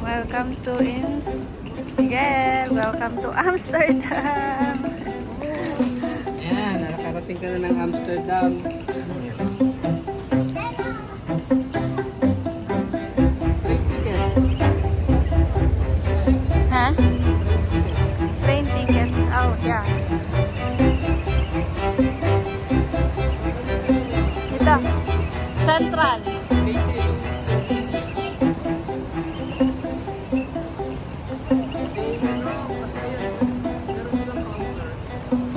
Welcome to Miguel. Welcome to Amsterdam. Ayan, nakarating ka na ng Amsterdam. Train tickets. Ha? Train tickets. Oh, yeah. Ito. Central. Kasi yung research.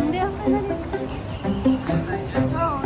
Hindi ako nalito. Oo.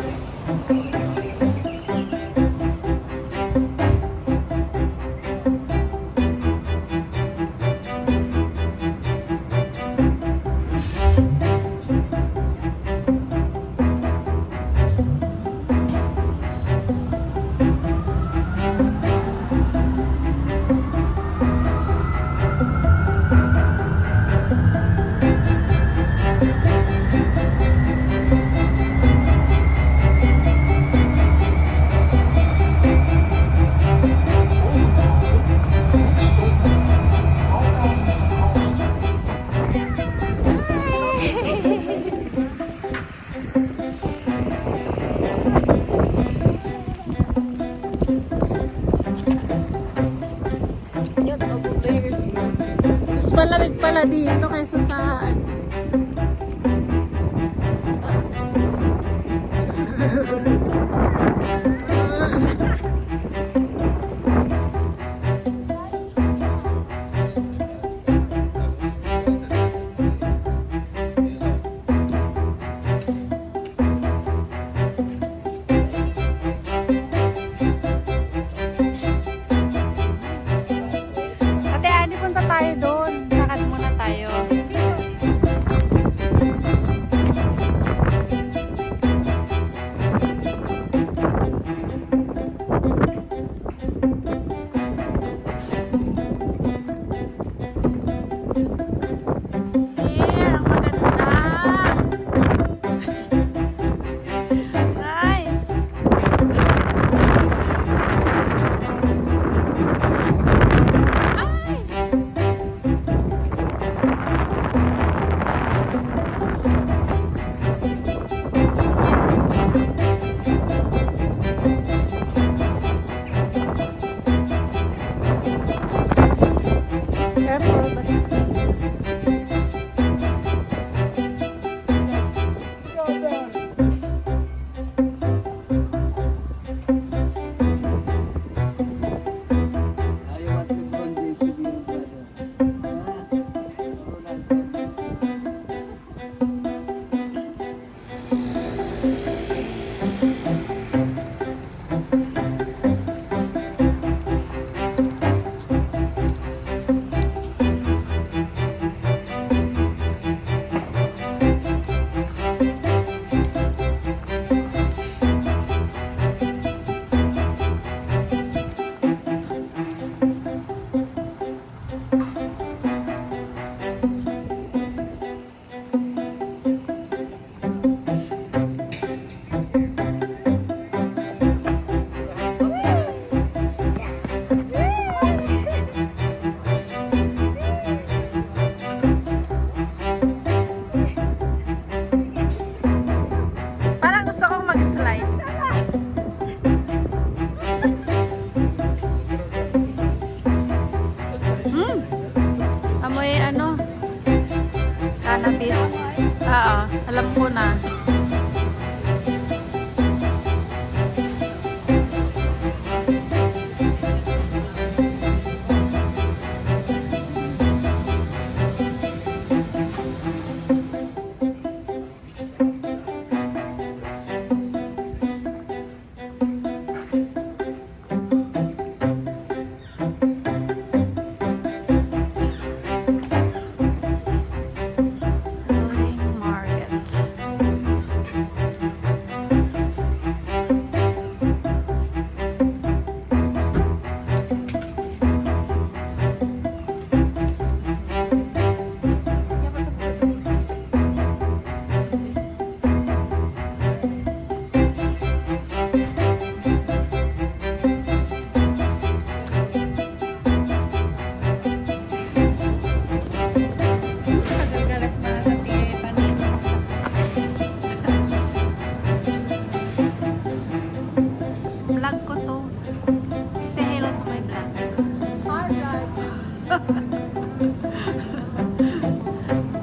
Mas malamig pala dito kaysa sa Ate Ani, punta tayo doon. Lakad muna tayo.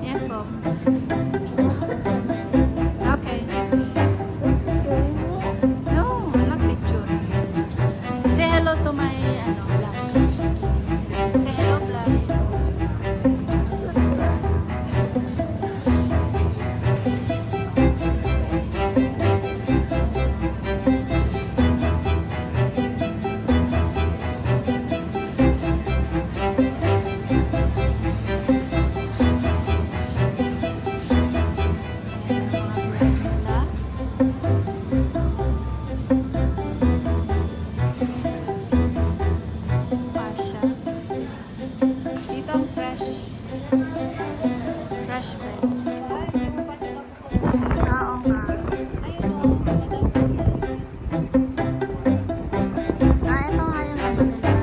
Yes, po. Okay. No, not picture. Say hello to my vlog. Say hello, vlog. Dito ang fresh. Fresh bread. Oo nga. Ito nga yung ano nila.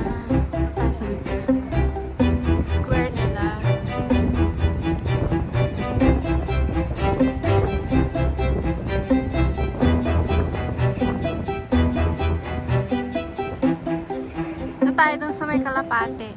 Sa gitna. Square nila. Na tayo dun sa may kalapate.